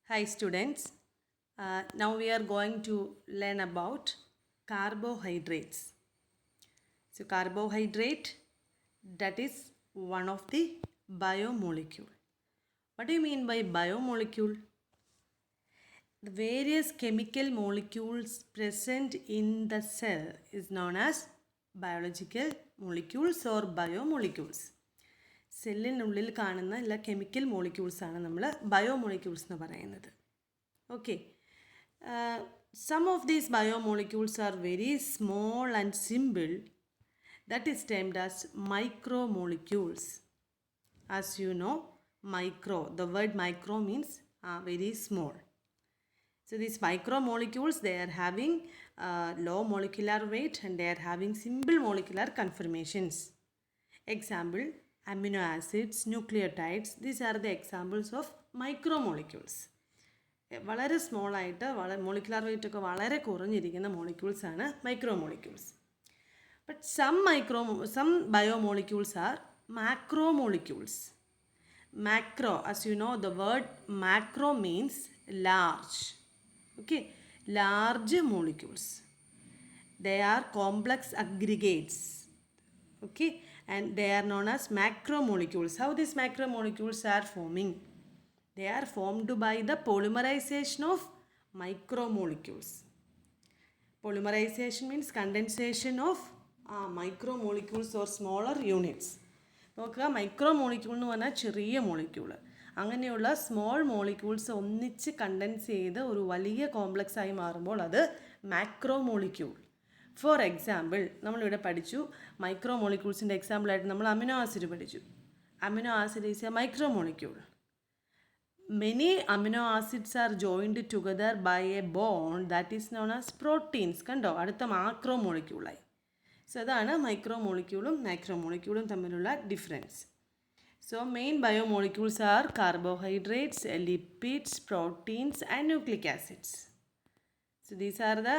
Hi students, now we are going to learn about carbohydrates. So carbohydrate, that is one of the biomolecule. What do you mean by biomolecule? The various chemical molecules present in the cell is known as biological molecules or biomolecules. സെല്ലിനുള്ളിൽ കാണുന്ന എല്ലാ chemical മോളിക്യൂൾസാണ് നമ്മൾ biomolecules എന്ന് പറയുന്നത്. Okay, some of these biomolecules are very small and simple. That is termed as micromolecules. As you know, micro, the word micro means very small. So these micromolecules, they are having low molecular weight and they are having simple molecular conformations. Example, amino acids, nucleotides, these are the examples of micromolecules. വളരെ small ആയിട്ട് molecular weight ഒക്കെ വളരെ കുറഞ്ഞിരിക്കുന്ന molecules ആണ് micromolecules. But some biomolecules are macromolecules. Macro, as you know, the word macro means large. Okay, large molecules. They are complex aggregates. Okay, and they are known as macromolecules. How these macromolecules are forming? They are formed by the polymerization of micromolecules. Polymerization means condensation of micromolecules or smaller units. നോക്കുക, മൈക്രോമോളിക്യൂൾ എന്ന് പറഞ്ഞാൽ ചെറിയ molecule. അങ്ങനെയുള്ള small molecules ഒന്നിച്ച് contents ചെയ്ത് ഒരു വലിയ complex ആയി മാറുമ്പോൾ അത് മാക്രോമോളിക്യൂൾ. ഫോർ എക്സാമ്പിൾ, നമ്മളിവിടെ പഠിച്ചു മൈക്രോമോളിക്യൂൾസിൻ്റെ എക്സാമ്പിളായിട്ട് നമ്മൾ അമിനോ ആസിഡ് പഠിച്ചു. Amino acid is a micromolecule. Many amino acids are joined together by a bond that is known as proteins. കണ്ടോ, അടുത്ത മാക്രോമോളിക്യൂളായി. സോ അതാണ് മൈക്രോമോളിക്യൂളും മാക്രോമോളിക്യൂളും തമ്മിലുള്ള difference. So main biomolecules are carbohydrates, lipids, proteins and nucleic acids. So these are the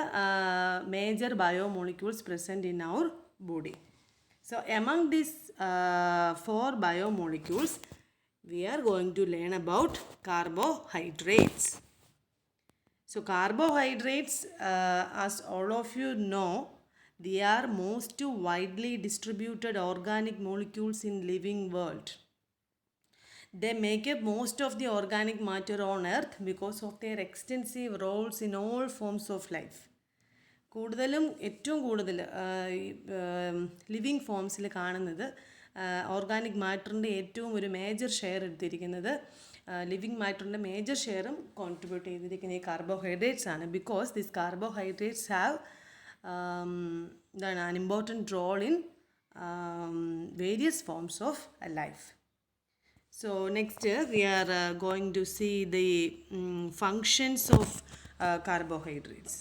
major biomolecules present in our body. So among these four biomolecules, we are going to learn about carbohydrates. So carbohydrates, as all of you know, they are most widely distributed organic molecules in living world. They make up most of the organic matter on earth because of their extensive roles in all forms of life. ഏറ്റവും കൂടുതൽ living ഫോംസിൽ കാണുന്നത് organic മാറ്ററിൻ്റെ ഏറ്റവും ഒരു major share എടുത്തിരിക്കുന്നത് living മാറ്ററിൻ്റെ major ഷെയറും contribute ചെയ്തിരിക്കുന്ന ഈ carbohydrates ആണ്. Because this carbohydrates have an important role in various forms of life. So next we are going to see the functions of carbohydrates.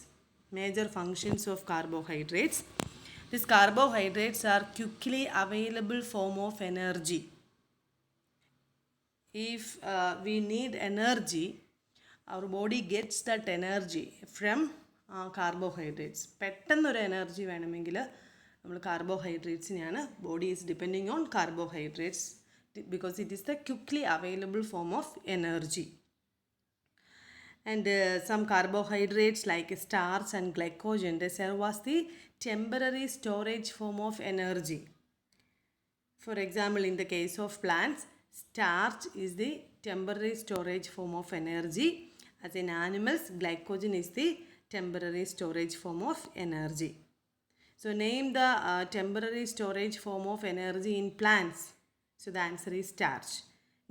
Major functions of carbohydrates. These carbohydrates are quickly available form of energy. If we need energy, our body gets that energy from carbohydrates. പെട്ടെന്നൊരു energy വേണമെങ്കിൽ നമ്മൾ കാർബോഹൈഡ്രേറ്റ്സിനെയാണ്, body is depending on carbohydrates because it is the quickly available form of energy. And some carbohydrates like starch and glycogen, they serve as the temporary storage form of energy. For example, in the case of plants, starch is the temporary storage form of energy. As in animals, glycogen is the temporary storage form of energy. So name the temporary storage form of energy in plants. So the answer is starch.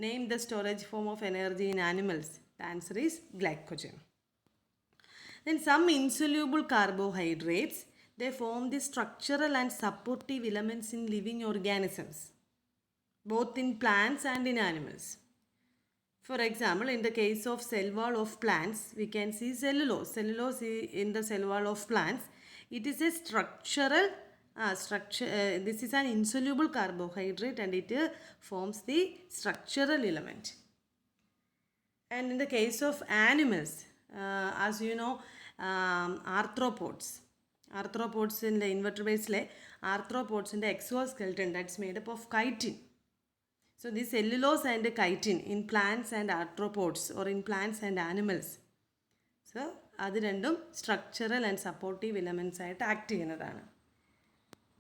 Name the storage form of energy in animals. The answer is glycogen. Then some insoluble carbohydrates, they form the structural and supportive elements in living organisms, both in plants and in animals. For example, in the case of cell wall of plants, we can see cellulose. Cellulose in the cell wall of plants, it is a structural this is an insoluble carbohydrate and it forms the structural element. And in the case of animals, as you know, arthropods in the invertebrates, arthropods in the exoskeleton, that's made up of chitin. So the cellulose and chitin in plants and arthropods or in plants and animals. So അത് രണ്ടും structural and supportive elements ആയിട്ട് act ചെയ്യുന്നതാണ്.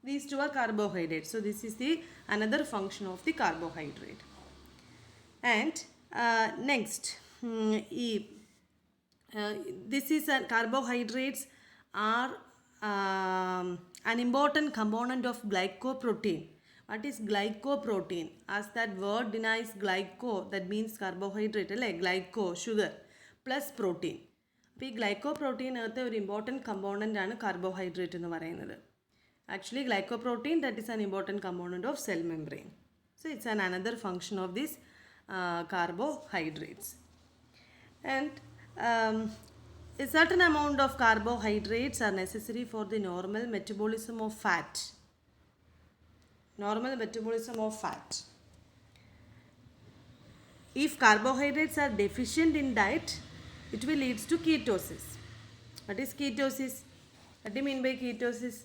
These two are carbohydrates. So this is the another function of the carbohydrate. And next, this is carbohydrates are an important component of glycoprotein. What is glycoprotein? As that word denies glyco, that means carbohydrate, like glyco, sugar, plus protein. അപ്പോൾ ഈ ഗ്ലൈക്കോപ്രോട്ടീനകത്തെ ഒരു important component ആണ് carbohydrate എന്ന് പറയുന്നത്. Actually glycoprotein that is an important component of cell membrane. So it's an another function of these carbohydrates. And a certain amount of carbohydrates are necessary for the normal metabolism of fat. Normal metabolism of fat. If carbohydrates are deficient in diet, it will lead to ketosis. What is ketosis? What do you mean by ketosis?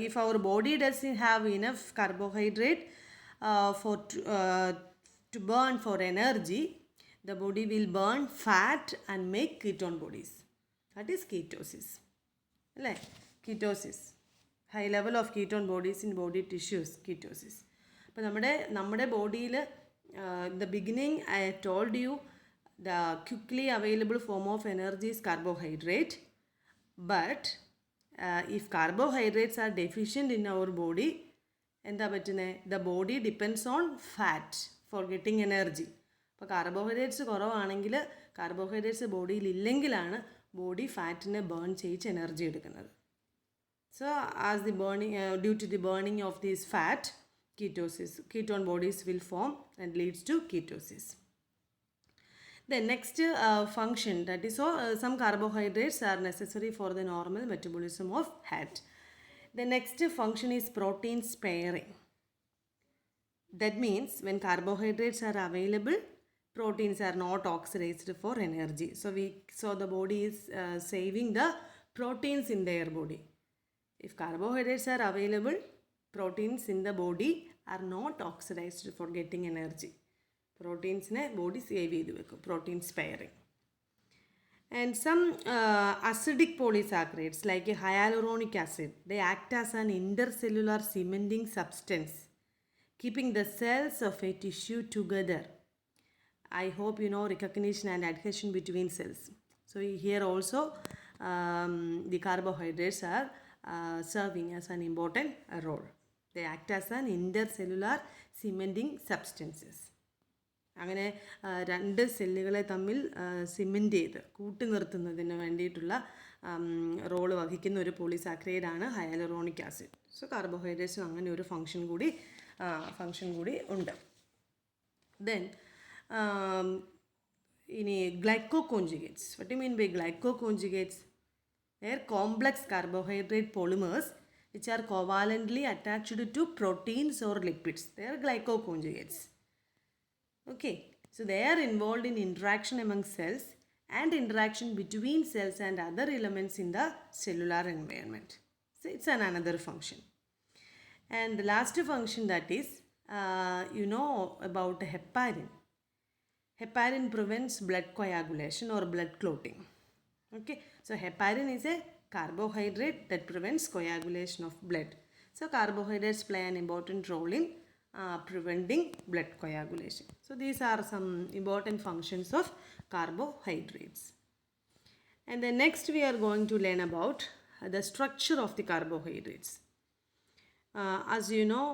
If our body doesn't have enough carbohydrate to burn for energy, the body will burn fat and make ketone bodies. That is ketosis. Ketosis. High level of ketone bodies in body tissues. Ketosis. അപ്പോൾ നമ്മുടെ ബോഡിയിൽ in the beginning I told you the quickly available form of energy is carbohydrate. But if carbohydrates are deficient in our body, എന്താ പറ്റുന്നത്? The body depends on fat for getting energy. അപ്പോൾ carbohydrates കുറവാണെങ്കിൽ, carbohydrates ബോഡിയിൽ ഇല്ലെങ്കിലാണ് body ഫാറ്റിനെ burn ചെയ്യിച്ച് energy എടുക്കുന്നത്. So as the burning due to the burning of these fat, ketone bodies will form and leads to ketosis. The next function, that is some carbohydrates are necessary for the normal metabolism of fat. The next function is protein sparing. That means when carbohydrates are available, proteins are not oxidized for energy. So the body is saving the proteins in their body. If carbohydrates are available, proteins in the body are not oxidized for getting energy. പ്രോട്ടീൻസിനെ body save ചെയ്ത് വെക്കും, protein sparing. And some acidic polysaccharides like hyaluronic acid, they act as an intercellular cementing substance keeping the cells of a tissue together. I hope you know recognition and adhesion between cells. So here also the carbohydrates are serving as an important role. They act as an intercellular cementing substances. അങ്ങനെ രണ്ട് സെല്ലുകളെ തമ്മിൽ cement ചെയ്ത് കൂട്ടി നിർത്തുന്നതിന് വേണ്ടിയിട്ടുള്ള role വഹിക്കുന്ന ഒരു പോളിസാക്കറൈഡാണ് ഹയാലുറോണിക് ആസിഡ്. സോ കാർബോഹൈഡ്രേറ്റ്സും അങ്ങനെ ഒരു ഫങ്ഷൻ കൂടി ഉണ്ട്. ദെൻ ഇനി glyco conjugates. What you mean by glyco conjugates? They are complex carbohydrate polymers which are covalently attached to proteins or lipids. They are glyco conjugates. Okay, so they are involved in interaction among cells and interaction between cells and other elements in the cellular environment. So it's another function. And the last function, that is you know about heparin. Heparin prevents blood coagulation or blood clotting. Okay, so heparin is a carbohydrate that prevents coagulation of blood. So carbohydrates play an important role in preventing blood coagulation. So these are some important functions of carbohydrates. And then next we are going to learn about the structure of the carbohydrates. As you know,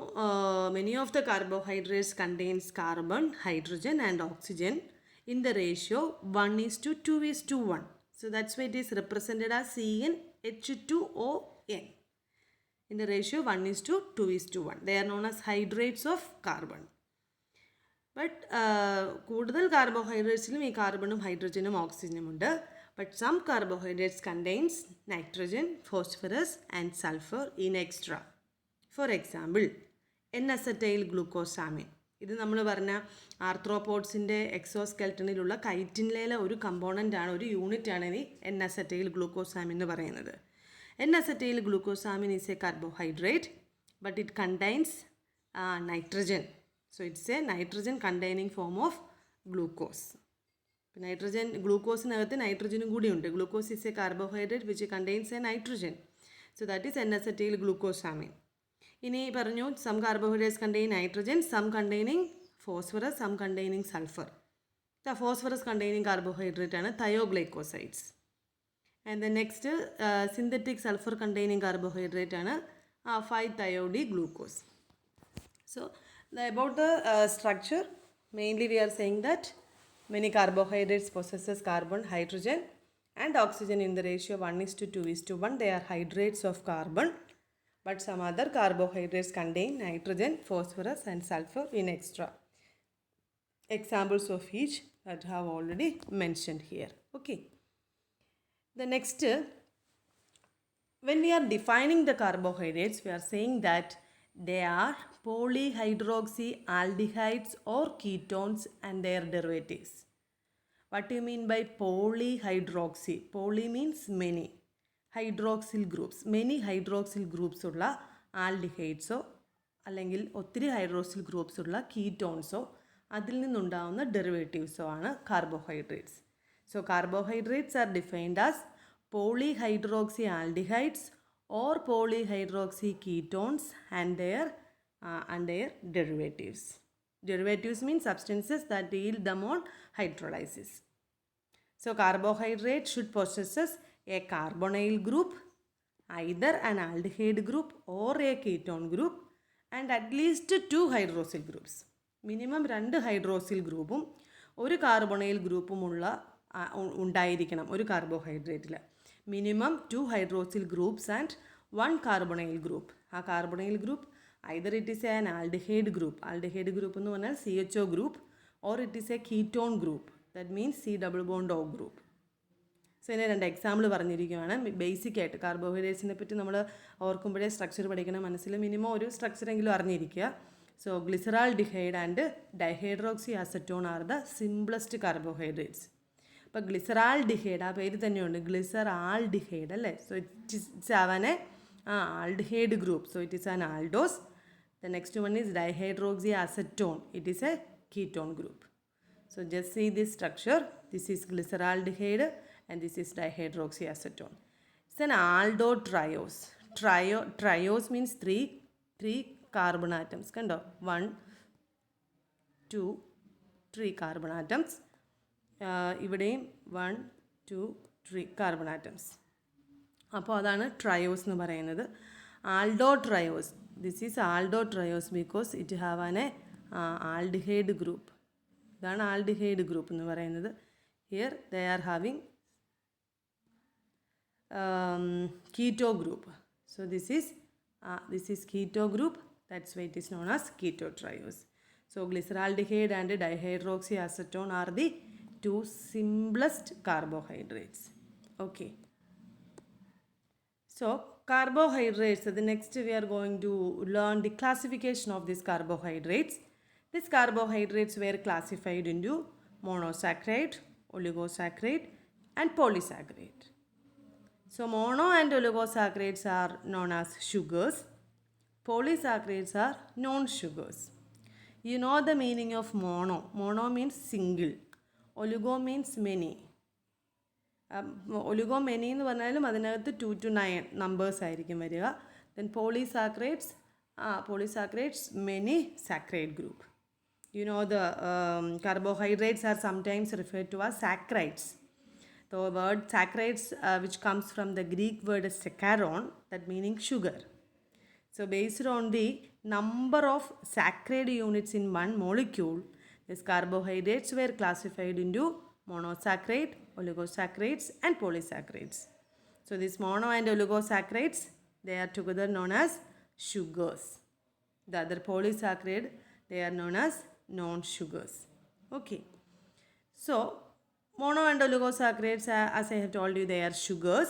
many of the carbohydrates contains carbon, hydrogen and oxygen in the ratio 1:2:1. So that's why it is represented as CnH2ON. In the ratio 1:2:1. They are known as hydrates of carbon. But കൂടുതൽ കാർബോഹൈഡ്രേറ്റ്സിലും ഈ കാർബണും ഹൈഡ്രജനും ഓക്സിജനും ഉണ്ട്. But some carbohydrates contains nitrogen, phosphorus and sulfur in extra. For example, N-acetyl glucosamine. ഇത് നമ്മൾ പറഞ്ഞ ആർത്രോപോഡ്സിൻ്റെ എക്സോസ്കെൽട്ടണിലുള്ള കൈറ്റിനിലെ ഒരു കമ്പോണൻ്റാണ്, ഒരു യൂണിറ്റാണ് ഈ N-acetyl glucosamine എന്ന് പറയുന്നത്. N-acetyl glucosamine is a carbohydrate, but it contains nitrogen. So it's a nitrogen containing form of glucose. Nitrogen, ഗ്ലൂക്കോസിനകത്ത് നൈട്രജനും കൂടിയുണ്ട്. Glucose is a carbohydrate which contains a nitrogen. So that is N-acetyl glucosamine. ഇനി പറഞ്ഞു some carbohydrates contain nitrogen, some containing phosphorus, some containing sulfur. The phosphorus containing carbohydrate ആണ് thioglycosides. And the next synthetic sulfur containing carbohydrate ആണ് 5-thiode-glucose. So about the structure, mainly we are saying that many carbohydrates possesses carbon, hydrogen and oxygen in the ratio 1:2:1. They are hydrates of carbon, but some other carbohydrates contain nitrogen, phosphorus and sulfur in extra. Examples of each that I have already mentioned here. Okay. The next, when we are defining the carbohydrates, we are saying that they are polyhydroxyaldehydes or ketones and their derivatives. What do you mean by polyhydroxy? Poly means many. Hydroxyl groups. Many hydroxyl groups ഉള്ള ആൽഡിഹൈഡ്സോ അല്ലെങ്കിൽ ഒത്തിരി hydroxyl groups ഉള്ള കീറ്റോൺസോ അതിൽ നിന്നുണ്ടാവുന്ന ഡെറിവേറ്റീവ്സോ ആണ് carbohydrates. So carbohydrates are defined as polyhydroxyaldehydes or polyhydroxyketones and their derivatives. Derivatives mean substances that yield them on hydrolysis. So carbohydrate should possess a carbonyl group, either an aldehyde group or a ketone group, and at least 2 hydroxyl groups. Minimum 2 hydroxyl ഗ്രൂപ്പും ഒരു carbonyl ഗ്രൂപ്പും ഉണ്ടായിരിക്കണം ഒരു കാർബോഹൈഡ്രേറ്റിൽ. Minimum 2 hydroxyl groups and 1 carbonyl group. ആ carbonyl group either it is an aldehyde group. Aldehyde group എന്ന് പറഞ്ഞാൽ CHO group, or it is a ketone group. That means C double bond O group. So ഇതിന് 2 example പറഞ്ഞിരിക്കുകയാണ്. Basic ആയിട്ട് കാർബോഹൈഡ്രേറ്റ്സിനെ പറ്റി നമ്മൾ ഓർക്കുമ്പോഴേ structure പഠിക്കണം, മനസ്സിൽ മിനിമം ഒരു സ്ട്രക്ചറെങ്കിലും അറിഞ്ഞിരിക്കുക. So glyceraldehyde and dihydroxy acetone are the simplest carbohydrates. ഇപ്പോൾ ഗ്ലിസറാൾഡിഹൈഡ് ആ പേര് തന്നെയുണ്ട്, ഗ്ലിസറാൾഡിഹൈഡ് അല്ലേ. സോ ഇറ്റ്സ് അവനെ aldehyde group. So it is an aldose. The next one is dihydroxyacetone. It is a ketone group. So just see this structure. This is glyceraldehyde and this is dihydroxyacetone. It's an aldotriose. Triose means three carbon atoms. Kando 1, 2, 3 carbon atoms. ഇവിടെയും 1, 2, 3 carbon atoms. അപ്പോൾ അതാണ് triose എന്ന് പറയുന്നത്. Aldotriose, this is aldotriose because it have an aldehyde group. ഇതാണ് aldehyde group എന്ന് പറയുന്നത്. Here they are having keto group. So this is keto group. That's why it is known as ketotriose. So glyceraldehyde and dihydroxyacetone are the 2 simplest carbohydrates. Okay. So carbohydrates, the next we are going to learn the classification of these carbohydrates. These carbohydrates were classified into monosaccharide, oligosaccharide and polysaccharide. So mono and oligosaccharides are known as sugars. Polysaccharides are non-sugars. You know the meaning of mono. Mono means single. Oligo means many. Oligo many എന്ന് പറഞ്ഞാലും അതിനകത്ത് 2 to 9 numbers ആയിരിക്കും വരിക. Then polysaccharides many saccharide group. You know the carbohydrates are sometimes referred to as saccharides. The word saccharides which comes from the Greek word saccharon, that meaning sugar. So based on the number of saccharide units in one molecule, these carbohydrates were classified into monosaccharide, oligosaccharides and polysaccharides. So these mono and oligosaccharides, they are together known as sugars. The other polysaccharide, they are known as non-sugars. Okay. So mono and oligosaccharides, as I have told you, they are sugars.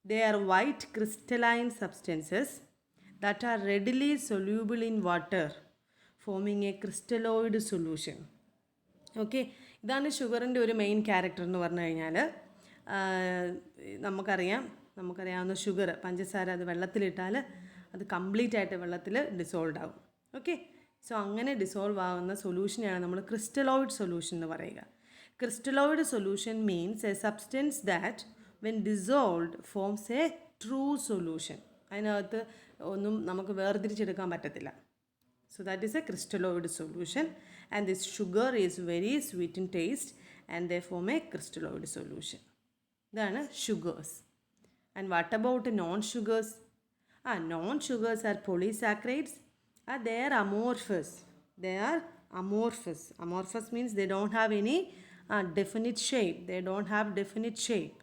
They are white crystalline substances that are readily soluble in water, forming a crystalloid solution. Okay. ഇതാണ് ഷുഗറിൻ്റെ ഒരു main character എന്ന് പറഞ്ഞു കഴിഞ്ഞാൽ, നമുക്കറിയാവുന്ന sugar, പഞ്ചസാര, അത് വെള്ളത്തിലിട്ടാൽ അത് കംപ്ലീറ്റ് ആയിട്ട് വെള്ളത്തിൽ ഡിസോൾവ് ആവും. ഓക്കെ. സോ അങ്ങനെ ഡിസോൾവ് ആവുന്ന സൊല്യൂഷനെയാണ് നമ്മൾ ക്രിസ്റ്റലോയിഡ് സൊല്യൂഷൻ എന്ന് പറയുക. Crystalloid solution means a substance that when dissolved forms a true solution. അതിനകത്ത് ഒന്നും നമുക്ക് വേർതിരിച്ചെടുക്കാൻ പറ്റത്തില്ല. So that is a crystalloid solution, and this sugar is very sweet in taste and they form a crystalloid solution. Then sugars. And what about non-sugars? Non-sugars are polysaccharides. They are amorphous. They are amorphous. Amorphous means they don't have any definite shape. They don't have definite shape.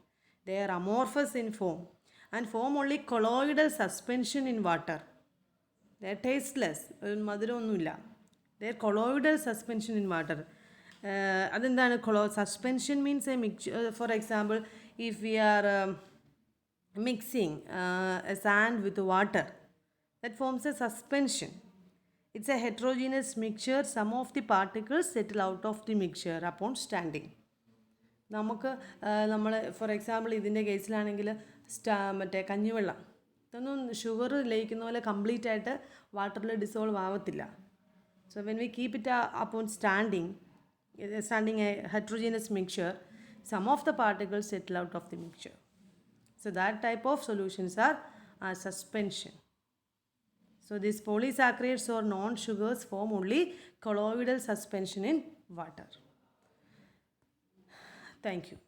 They are amorphous in form and form only colloidal suspension in water. They are tasteless. മധുരമൊന്നുമില്ല. They are colloidal suspension in water. അതെന്താണ് suspension means a mixture. For example, if we are mixing a sand with water, that forms a suspension. It's a heterogeneous mixture. Some of the particles settle out of the mixture upon standing. നമുക്ക് നമ്മൾ for example ഇതിൻ്റെ കേസിലാണെങ്കിൽ മറ്റേ കഞ്ഞിവെള്ളം ഇതൊന്നും sugar ലയിക്കുന്ന പോലെ complete ആയിട്ട് വാട്ടറിൽ ഡിസോൾവ് ആവത്തില്ല. So when we keep it upon standing a heterogeneous mixture, some of the particles settle out of the mixture. So that type of solutions are suspension. So these polysaccharides or non-sugars form only colloidal suspension in water. Thank you.